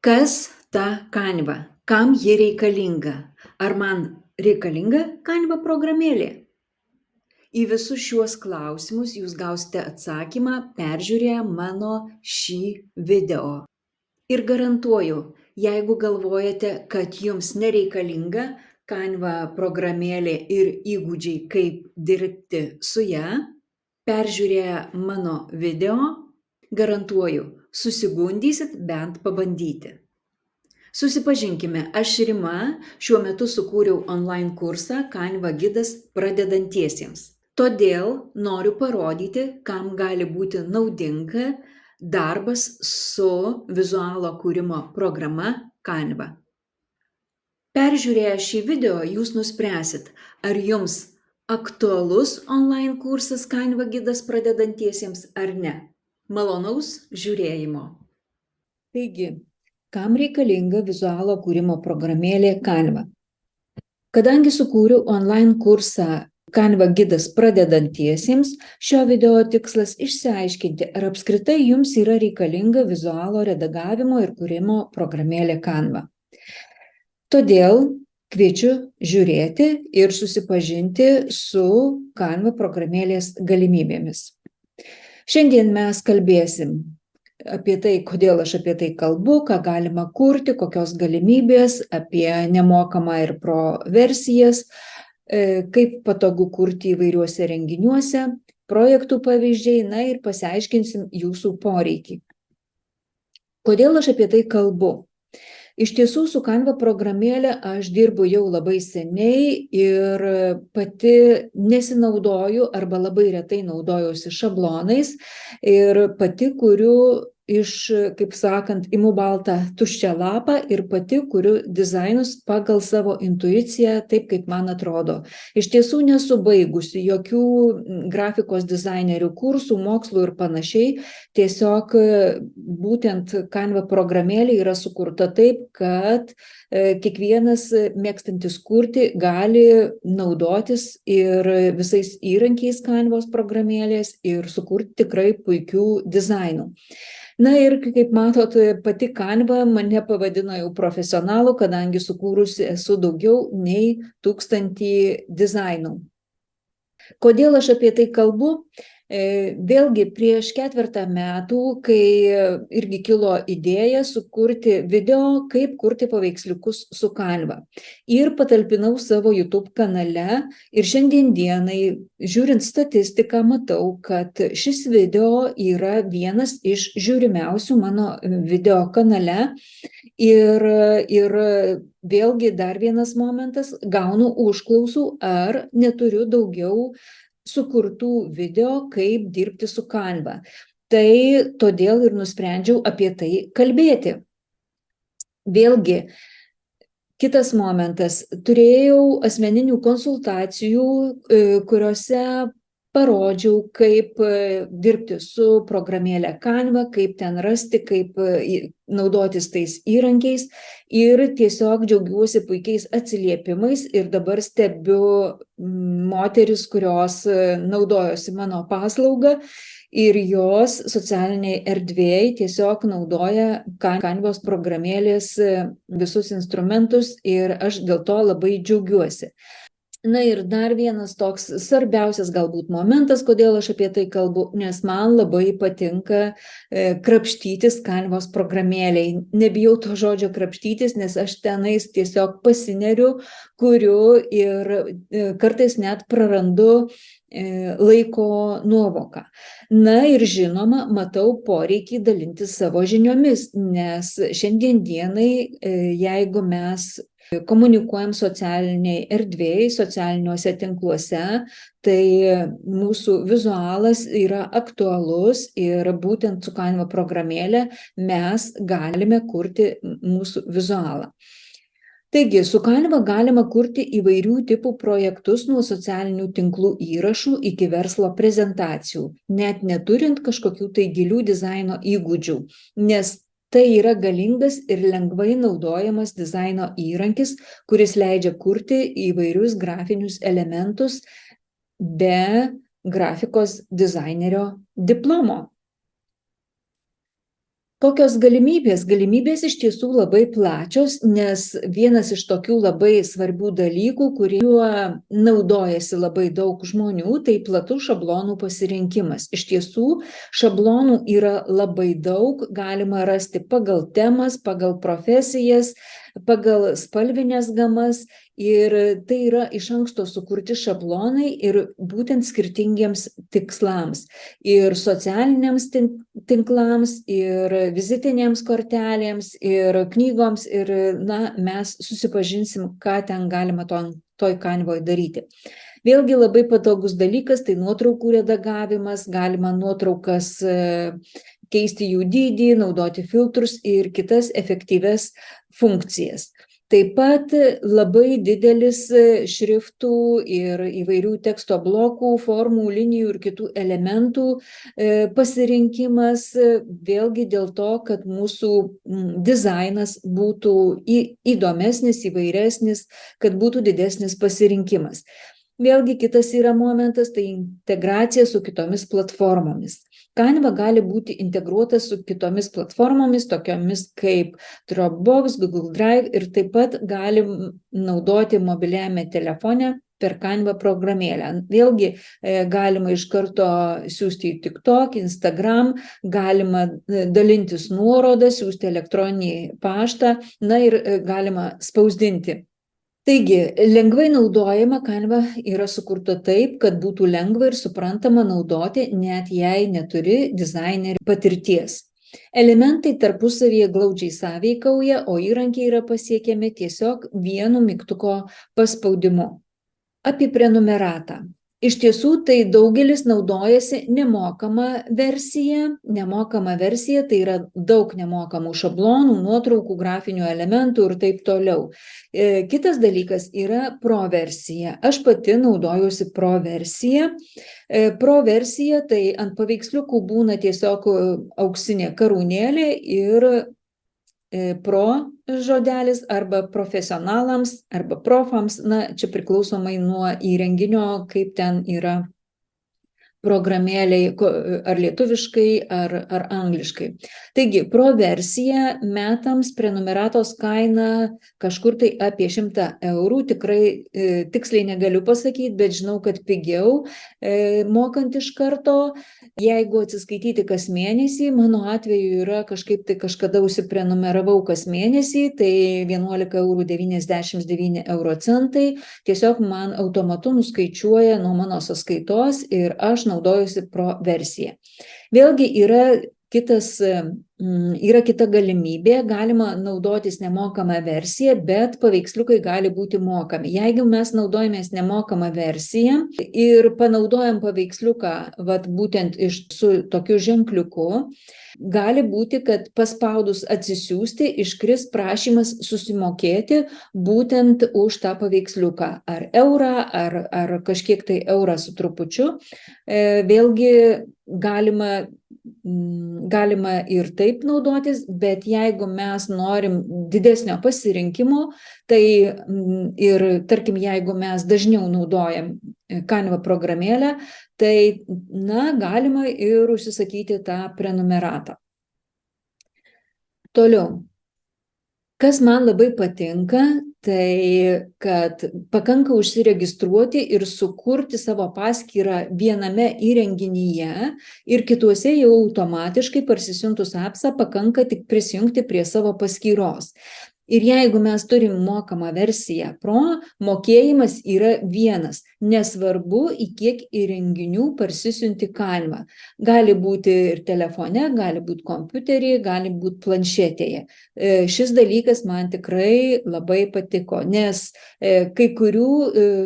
Kas ta Canva? Kam ji reikalinga? Ar man reikalinga Canva programėlė? Į visus šiuos klausimus jūs gausite atsakymą peržiūrėję mano šį video. Ir garantuoju, jeigu galvojate, kad jums nereikalinga Canva programėlė ir įgūdžiai, kaip dirbti su ja, peržiūrėję mano video, garantuoju, susigundysit bent pabandyti. Susipažinkime, aš Rima šiuo metu sukūriau online kursą Canva gidas pradedantiesiems. Todėl noriu parodyti, kam gali būti naudinga darbas su vizualo kūrimo programa Canva. Peržiūrėję šį video, jūs nuspręsit, ar jums aktualus online kursas Canva gidas pradedantiesiems ar ne. Malonaus žiūrėjimo. Taigi, kam reikalinga vizualo kūrimo programėlė Canva? Kadangi sukūriau online kursą Canva gidas pradedantiesiems, šio video tikslas išsiaiškinti, ar apskritai jums yra reikalinga vizualo redagavimo ir kūrimo programėlė Canva. Todėl kviečiu žiūrėti ir susipažinti su Canva programėlės galimybėmis. Šiandien mes kalbėsim apie tai, kodėl aš apie tai kalbu, ką galima kurti, kokios galimybės, apie nemokamą ir pro versijas, kaip patogu kurti įvairiuose renginiuose, projektų pavyzdžiai, na ir pasiaiškinsim jūsų poreikį. Kodėl aš apie tai kalbu? Iš tiesų, su Canva programėlė aš dirbu jau labai seniai ir pati nesinaudoju arba labai retai naudojuosi šablonais ir pati kuriu iš, kaip sakant, imu baltą tuščią lapą ir pati kuriu dizainus pagal savo intuiciją, taip kaip man atrodo. Iš tiesų nesu baigusi jokių grafikos dizainerių kursų, mokslų ir panašiai. Tiesiog būtent Canva programėlė yra sukurta taip, kad kiekvienas mėgstantis kurti gali naudotis ir visais įrankiais Canvos programėlės ir sukurti tikrai puikių dizainų. Na ir kaip matot, pati Canva mane pavadino jau profesionalu, kadangi sukūrusi esu daugiau nei 1000 dizainų. Kodėl aš apie tai kalbu? Vėlgi prieš 4 metų, kai irgi kilo idėja sukurti video, kaip kurti paveiksliukus su Canva. Ir patalpinau savo YouTube kanale ir šiandien dienai, žiūrint statistiką, matau, kad šis video yra vienas iš žiūrimiausių mano video kanale. Ir vėlgi dar vienas momentas, gaunu užklausų, ar neturiu daugiau sukurtų video, kaip dirbti su Canva. Tai todėl ir nusprendžiau apie tai kalbėti. Vėlgi, kitas momentas, turėjau asmeninių konsultacijų, kuriuose parodžiau, kaip dirbti su programėlė Canva, kaip ten rasti, kaip naudotis tais įrankiais ir tiesiog džiaugiuosi puikiais atsiliepimais ir dabar stebiu moteris, kurios naudojosi mano paslaugą ir jos socialiniai erdvėje tiesiog naudoja Canvos programėlės visus instrumentus ir aš dėl to labai džiaugiuosi. Na ir dar vienas toks svarbiausias galbūt momentas, kodėl aš apie tai kalbu, nes man labai patinka krapštytis Canvos programėlei. Nebijau to žodžio krapštytis, nes aš tenais tiesiog pasineriu, kuriu ir kartais net prarandu laiko nuovoką. Na ir žinoma, matau poreikį dalintis savo žiniomis, nes šiandien dienai, jeigu mes komunikuojam socialiniai erdvėje, socialiniuose tinkluose, tai mūsų vizualas yra aktualus ir būtent su Canva programėlė mes galime kurti mūsų vizualą. Taigi, su Canva galima kurti įvairių tipų projektus nuo socialinių tinklų įrašų iki verslo prezentacijų, net neturint kažkokių tai gilių dizaino įgūdžių, nes tai yra galingas ir lengvai naudojamas dizaino įrankis, kuris leidžia kurti įvairius grafinius elementus be grafikos dizainerio diplomo. Kokios galimybės? Galimybės iš tiesų labai plačios, nes vienas iš tokių labai svarbių dalykų, kuriuo naudojasi labai daug žmonių, tai platus šablonų pasirinkimas. Iš tiesų, šablonų yra labai daug, galima rasti pagal temas, pagal profesijas, pagal spalvinės gamas ir tai yra iš anksto sukurti šablonai ir būtent skirtingiems tikslams. Ir socialiniams tinklams, ir vizitinėms kortelėms, ir knygoms, ir mes susipažinsim, ką ten galima toj Canvoj daryti. Vėlgi labai patogus dalykas, tai nuotraukų redagavimas, galima nuotraukas keisti jų dydį, naudoti filtrus ir kitas efektyvias funkcijas. Taip pat labai didelis šriftų ir įvairių teksto blokų, formų, linijų ir kitų elementų pasirinkimas, vėlgi dėl to, kad mūsų dizainas būtų įdomesnis, įvairesnis, kad būtų didesnis pasirinkimas. Vėlgi kitas yra momentas, tai integracija su kitomis platformomis. Canva gali būti integruotas su kitomis platformomis, tokiomis kaip Dropbox, Google Drive ir taip pat galim naudoti mobiliajame telefone per Canva programėlę. Vėlgi galima iš karto siūsti į TikTok, Instagram, galima dalintis nuorodą, siūsti elektroninį paštą, ir galima spausdinti. Taigi, lengvai naudojama Canva yra sukurta taip, kad būtų lengva ir suprantama naudoti, net jei neturi dizainerio patirties. Elementai tarpusavyje glaudžiai sąveikauja, o įrankiai yra pasiekiami tiesiog vienu mygtuko paspaudimu. Apie prenumeratą. Iš tiesų, tai daugelis naudojasi nemokama versija. Nemokama versija tai yra daug nemokamų šablonų, nuotraukų, grafinių elementų ir taip toliau. Kitas dalykas yra pro versija. Aš pati naudojuosi pro versija. Pro versija tai ant paveiksliukų būna tiesiog auksinė karūnėlė ir pro žodelis arba profesionalams arba profams, čia priklausomai nuo įrenginio, kaip ten yra programėliai, ar lietuviškai, ar angliškai. Taigi, pro versija metams prenumeratos kaina kažkur tai apie 100 eurų, tikrai tiksliai negaliu pasakyti, bet žinau, kad pigiau mokant iš karto. Jeigu atsiskaityti kas mėnesį, mano atveju yra kažkaip tai kažkada užsiprenumeravau kas mėnesį, tai 11,99 €, tiesiog man automatu nuskaičiuoja nuo mano sąskaitos ir aš naudojusi pro versiją. Vėlgi yra kita galimybė, galima naudotis nemokamą versiją, bet paveiksliukai gali būti mokami. Jeigu mes naudojamės nemokamą versiją ir panaudojam paveiksliuką būtent su tokiu ženkliuku, gali būti, kad paspaudus atsisiųsti iškris prašymas susimokėti būtent už tą paveiksliuką, ar eurą, ar kažkiek tai eurą su trupučiu. Vėlgi galima ir taip naudotis, bet jeigu mes norim didesnio pasirinkimo, tai ir tarkim, jeigu mes dažniau naudojam Canva programėlę, tai galima ir užsisakyti tą prenumeratą. Toliau. Kas man labai patinka, tai kad pakanka užsiregistruoti ir sukurti savo paskyrą viename įrenginyje ir kituose jau automatiškai parsisiuntus appsą pakanka tik prisijungti prie savo paskyros. Ir jeigu mes turim mokamą versiją pro, mokėjimas yra vienas, nesvarbu į kiek įrenginių parsisiunti Canva. Gali būti ir telefone, gali būti kompiuteryje, gali būti planšetėje. Šis dalykas man tikrai labai patiko, nes kai kurių,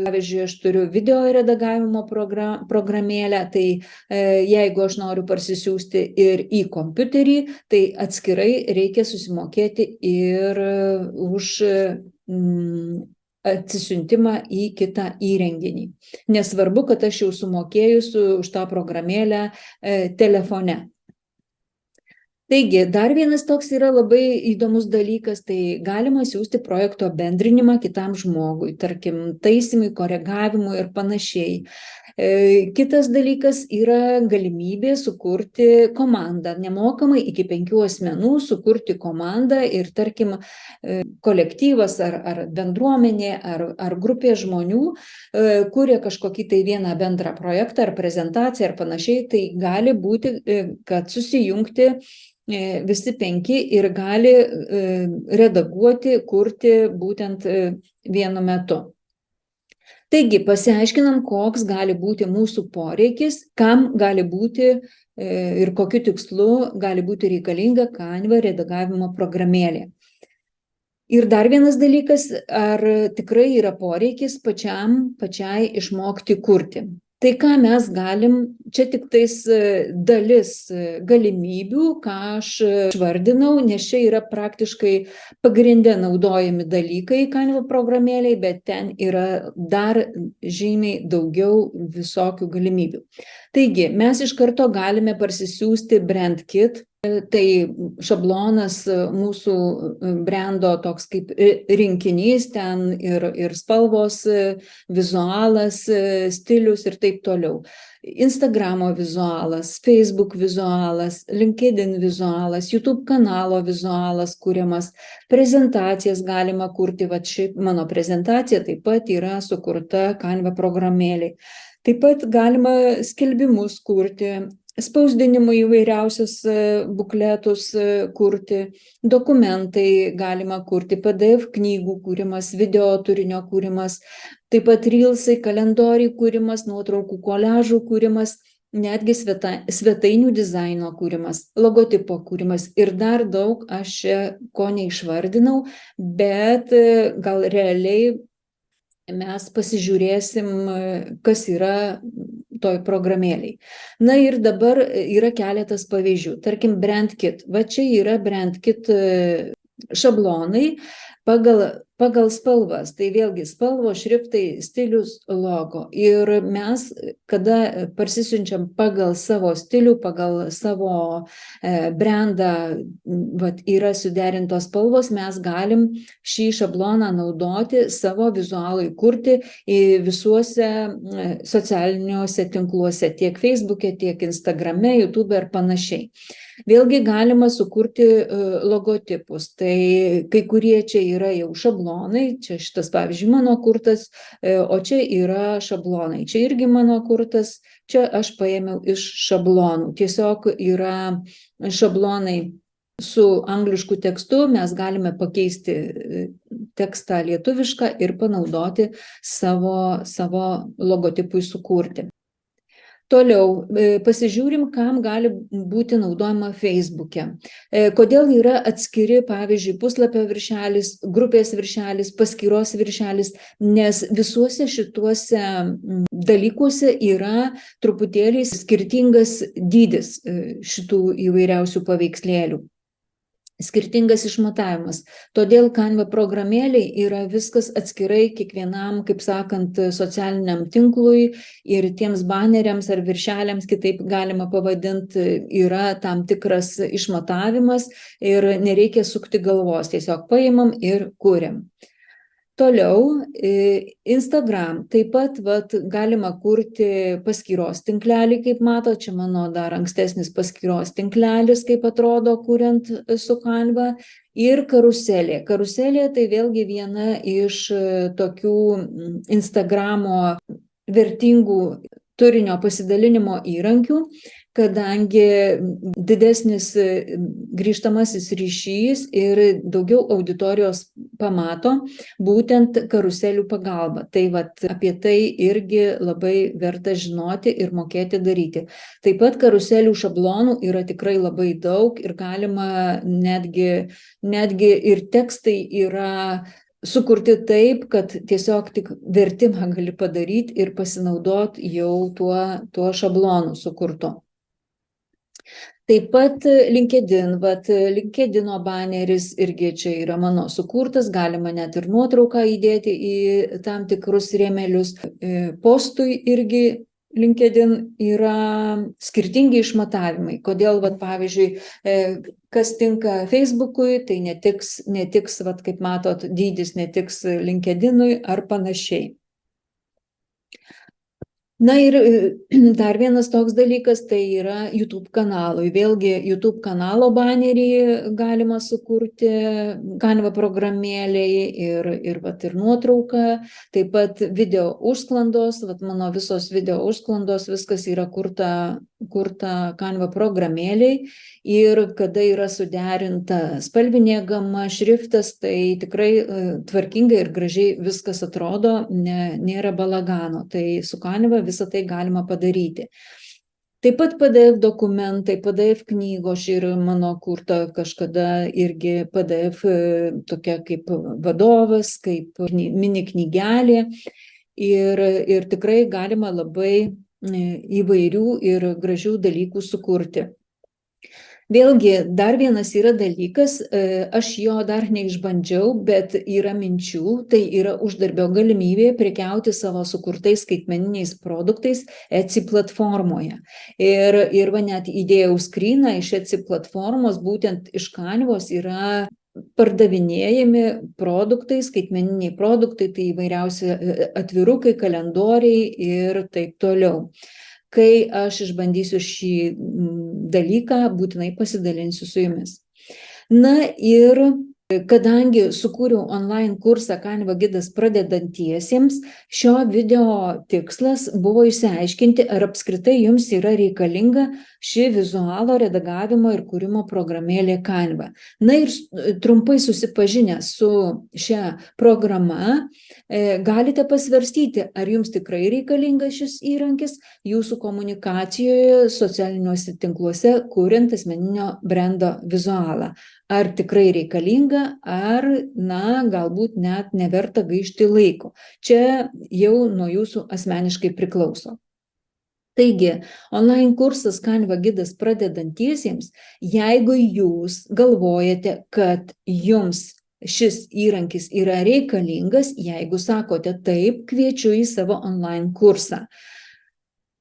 pavyzdžiui, aš turiu video redagavimo programėlę, tai jeigu aš noriu parsisiųsti ir į kompiuterį, tai atskirai reikia susimokėti ir už atsisiuntimą į kitą įrenginį. Nesvarbu, kad aš jau sumokėjusiu už tą programėlę telefone. Taigi, dar vienas toks yra labai įdomus dalykas, tai galima siūsti projekto bendrinimą kitam žmogui, tarkim, taisymui, koregavimui ir panašiai. Kitas dalykas yra galimybė sukurti komandą, nemokamai iki 5 asmenų sukurti komandą ir, tarkim, kolektyvas ar bendruomenė ar grupė žmonių kuria kažkokį tai vieną bendrą projektą ar prezentaciją ar panašiai, tai gali būti, kad susijungti visi 5 ir gali redaguoti, kurti būtent vienu metu. Taigi, pasiaiškinam, koks gali būti mūsų poreikis, kam gali būti ir kokiu tikslu gali būti reikalinga Canva redagavimo programėlė. Ir dar vienas dalykas, ar tikrai yra poreikis pačiai išmokti kurti. Tai ką mes galim, čia tik tais dalis galimybių, ką aš išvardinau, nes čia yra praktiškai pagrinde naudojami dalykai Canva programėlei, bet ten yra dar žymiai daugiau visokių galimybių. Taigi, mes iš karto galime parsisiųsti Brand Kit. Tai šablonas mūsų brando toks kaip rinkinys, ten ir spalvos, vizualas, stilius ir taip toliau. Instagramo vizualas, Facebook vizualas, LinkedIn vizualas, YouTube kanalo vizualas kuriamas, prezentacijas galima kurti, va ši mano prezentacija taip pat yra sukurta Canva programėlei. Taip pat galima skelbimus kurti, spausdinimui įvairiausius bukletus kurti, dokumentai galima kurti, PDF knygų kūrimas, video turinio kūrimas, taip pat reelsai, kalendoriai kūrimas, nuotraukų koliažų kūrimas, netgi svetainių dizaino kūrimas, logotipo kūrimas ir dar daug aš čia ko neišvardinau, bet gal realiai mes pasižiūrėsim, kas yra toj programėlei. Na ir dabar yra keletas pavyzdžių. Tarkim, Brand Kit. Va čia yra Brand Kit šablonai pagal spalvas. Tai vėlgi spalvos, šriftai, stilius, logo. Ir mes, kada parsisiunčiam pagal savo stilių, pagal savo brandą, yra suderintos spalvos, mes galim šį šabloną naudoti savo vizualui kurti visuose socialiniuose tinkluose, tiek Facebook'e, tiek Instagram'e, YouTube ir panašiai. Vėlgi galima sukurti logotipus, tai kai kurie čia yra jau šablonai, čia šitas pavyzdžiui mano kurtas, o čia yra šablonai, čia irgi mano kurtas, čia aš paėmiau iš šablonų, tiesiog yra šablonai su anglišku tekstu, mes galime pakeisti tekstą lietuvišką ir panaudoti savo logotipui sukurti. Toliau pasižiūrim, kam gali būti naudojama Facebook'e. Kodėl yra atskiri, pavyzdžiui, puslapio viršelis, grupės viršelis, paskyros viršelis, nes visuose šituose dalykuose yra truputėlį skirtingas dydis šitų įvairiausių paveikslėlių. Skirtingas išmatavimas. Todėl Canva programėlei yra viskas atskirai kiekvienam, kaip sakant, socialiniam tinklui ir tiems baneriams ar viršeliams, kitaip galima pavadinti, yra tam tikras išmatavimas ir nereikia sukti galvos, tiesiog paimam ir kuriam. Toliau, Instagram. Taip pat galima kurti paskyros tinklelį, kaip mato, čia mano dar ankstesnis paskyros tinklelis, kaip atrodo, kuriant su Canva. Ir karuselė. Karuselė tai vėlgi viena iš tokių Instagramo vertingų turinio pasidalinimo įrankių, kadangi didesnis grįžtamasis ryšys ir daugiau auditorijos pamato būtent karuselių pagalba. Tai apie tai irgi labai verta žinoti ir mokėti daryti. Taip pat karuselių šablonų yra tikrai labai daug ir galima netgi ir tekstai yra sukurti taip, kad tiesiog tik vertimą gali padaryti ir pasinaudoti jau tuo šablonu sukurtu. Taip pat LinkedIn, LinkedIno baneris irgi čia yra mano sukurtas, galima net ir nuotrauką įdėti į tam tikrus rėmelius. Postui irgi LinkedIn yra skirtingi išmatavimai. Kodėl, pavyzdžiui, kas tinka Facebook'ui, tai netiks, kaip matot, dydis netiks LinkedIn'ui ar panašiai. Na ir dar vienas toks dalykas, tai yra YouTube kanalui. Vėlgi, YouTube kanalo banerį galima sukurti Canva programėlėje ir nuotrauką, taip pat video užsklandos, mano visos video užsklandos, viskas yra kurta Canva programėlėje ir kada yra suderinta spalvinė gama, šriftas, tai tikrai tvarkingai ir gražiai viskas atrodo, nėra balagano. Tai su Canva visą tai galima padaryti. Taip pat PDF dokumentai, PDF knygos ir mano kurta kažkada irgi PDF tokia kaip vadovas, kaip mini knygelė ir tikrai galima labai įvairių ir gražių dalykų sukurti. Vėlgi, dar vienas yra dalykas, aš jo dar neišbandžiau, bet yra minčių, tai yra uždarbio galimybė prekiauti savo sukurtais skaitmeniniais produktais Etsy platformoje. Ir net įdėjau screeną iš Etsy platformos, būtent iš Canvos yra pardavinėjami produktai, skaitmeniniai produktai, tai įvairiausi atvirukai, kalendoriai ir taip toliau. Kai aš išbandysiu šį dalyką, būtinai pasidalinsiu su jumis. Na ir kadangi sukūriau online kursą Canva gidas pradedantiesiems, šio video tikslas buvo išsiaiškinti, ar apskritai jums yra reikalinga ši vizualo redagavimo ir kūrimo programėlė Canva. Na ir trumpai susipažinę su šia programa, galite pasvarstyti, ar jums tikrai reikalingas šis įrankis jūsų komunikacijoje, socialiniuose tinkluose, kuriant asmeninio brendo vizualą. Ar tikrai reikalinga, ar, galbūt net neverta gaišti laiko. Čia jau nuo jūsų asmeniškai priklauso. Taigi, online kursas Canva gidas pradedantiesiems, jeigu jūs galvojate, kad jums šis įrankis yra reikalingas, jeigu sakote taip, kviečiu į savo online kursą.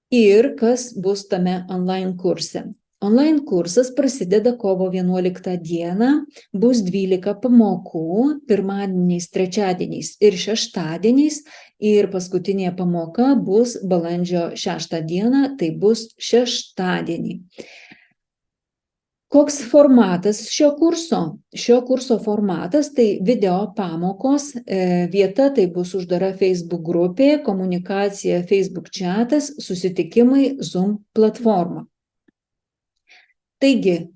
Ir kas bus tame online kurse? Online kursas prasideda kovo 11 dieną, bus 12 pamokų, pirmadieniais, trečiadieniais ir šeštadieniais, ir paskutinė pamoka bus balandžio 6 dieną, tai bus šeštadienį. Koks formatas šio kurso? Šio kurso formatas tai video pamokos, vieta tai bus uždara Facebook grupė, komunikacija Facebook chatas, susitikimai Zoom platforma. Taigi,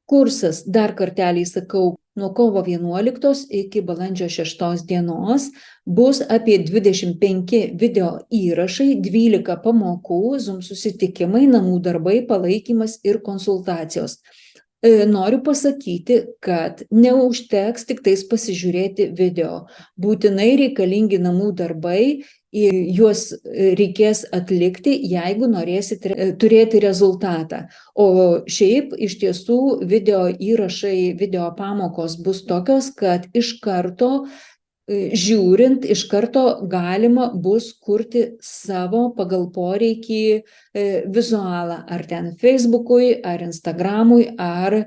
kursas, dar kartelį sakau, nuo kovo 11 iki balandžio 6 dienos bus apie 25 video įrašai, 12 pamokų, Zoom susitikimai, namų darbai, palaikymas ir konsultacijos. Noriu pasakyti, kad neužteks tik tais pasižiūrėti video. Būtinai reikalingi namų darbai ir juos reikės atlikti, jeigu norėsite turėti rezultatą. O šiaip iš tiesų video įrašai, video pamokos bus tokios, kad iš karto žiūrint, iš karto galima bus kurti savo pagal poreikį vizualą, ar ten Facebook'ui, ar Instagram'ui, ar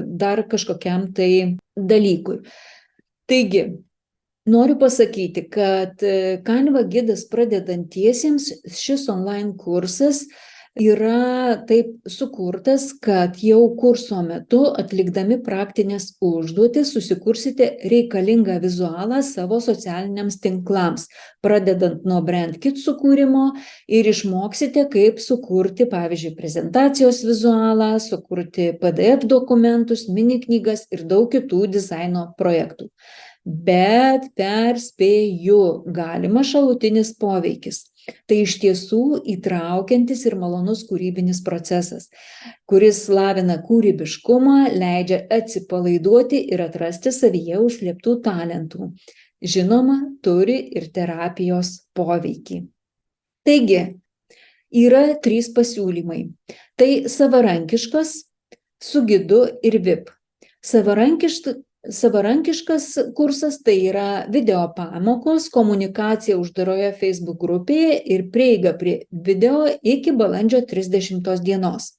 dar kažkokiam tai dalykui. Taigi, noriu pasakyti, kad Canva gidas pradedantiesiems šis online kursas yra taip sukurtas, kad jau kurso metu atlikdami praktinės užduotis susikursite reikalingą vizualą savo socialiniams tinklams, pradedant nuo BrandKit sukūrimo ir išmoksite, kaip sukurti, pavyzdžiui, prezentacijos vizualą, sukurti PDF dokumentus, mini knygas ir daug kitų dizaino projektų. Bet perspėju, galima šalutinis poveikis. Tai iš tiesų įtraukiantis ir malonus kūrybinis procesas, kuris lavina kūrybiškumą, leidžia atsipalaiduoti ir atrasti savyje užslėptų talentų. Žinoma, turi ir terapijos poveikį. Taigi, yra 3 pasiūlymai. Tai savarankiškas, su gidu ir VIP. Savarankiškas kursas tai yra video pamokos, komunikacija uždaroje Facebook grupėje ir prieiga prie video iki balandžio 30 dienos.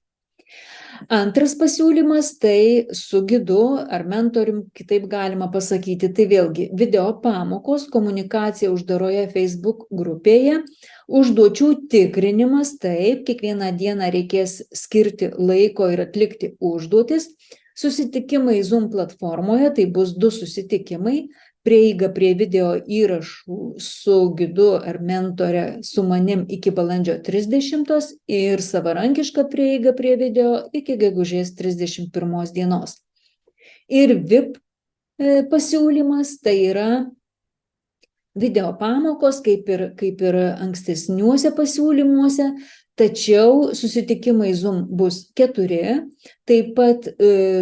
Antras pasiūlymas tai su gidu ar mentorium, kitaip galima pasakyti, tai vėlgi video pamokos, komunikacija uždaroje Facebook grupėje, užduočių tikrinimas, taip, kiekvieną dieną reikės skirti laiko ir atlikti užduotis, susitikimai Zoom platformoje, tai bus 2 susitikimai, prieiga prie video įrašų su gidu ar mentore su manim iki balandžio 30 ir savarankiška prieiga prie video iki gegužės 31 dienos. Ir VIP pasiūlymas tai yra video pamokos, kaip ir ankstesniuose pasiūlymuose, tačiau susitikimai Zoom bus 4, taip pat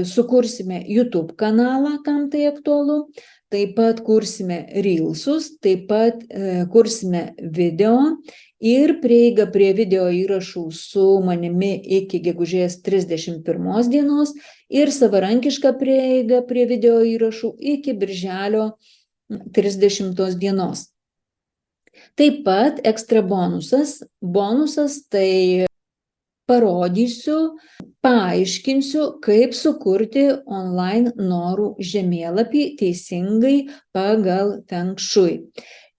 sukursime YouTube kanalą, kam tai aktualu, taip pat kursime Reelsus, taip pat kursime video ir prieiga prie video įrašų su manimi iki gegužės 31 dienos ir savarankiška prieiga prie video įrašų iki birželio 30 dienos. Taip pat ekstra bonusas tai parodysiu, paaiškinsiu, kaip sukurti online norų žemėlapį teisingai pagal Feng Shui.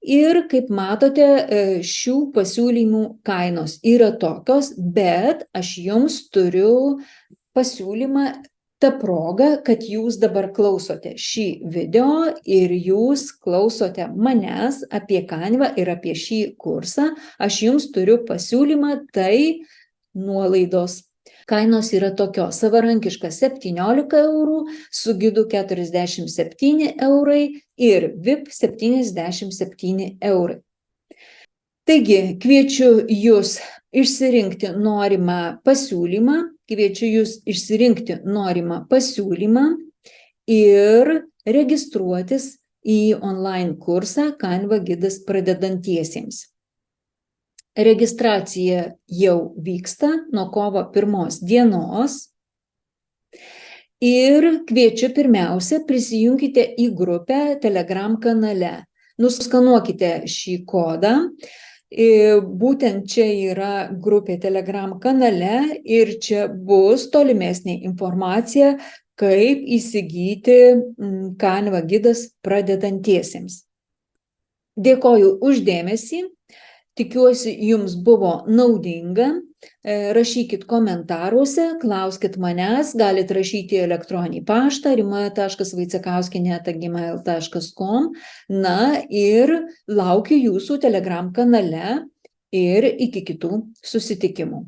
Ir kaip matote, šių pasiūlymų kainos yra tokios, bet aš jums turiu pasiūlymą ta proga, kad jūs dabar klausote šį video ir jūs klausote manęs apie Canva ir apie šį kursą. Aš jums turiu pasiūlymą, tai nuolaidos. Kainos yra tokios: savarankiška 17 eurų, su gidu 47 eurai ir VIP 77 eurai. Taigi, kviečiu jūs išsirinkti norimą pasiūlymą ir registruotis į online kursą Canva gidas pradedantiesiems. Registracija jau vyksta nuo kovo 1 dienos ir kviečiu pirmiausia prisijunkite į grupę Telegram kanale. Nuskanuokite šį kodą. Būtent čia yra grupė Telegram kanale ir čia bus tolimesnė informacija, kaip įsigyti Canva gidas pradedantiesiems. Dėkoju už dėmesį, tikiuosi jums buvo naudinga. Rašykit komentaruose, klauskit manęs, galit rašyti elektroninį paštą rima.vaicekauskienė@gmail.com. Na ir laukiu jūsų Telegram kanale ir iki kitų susitikimų.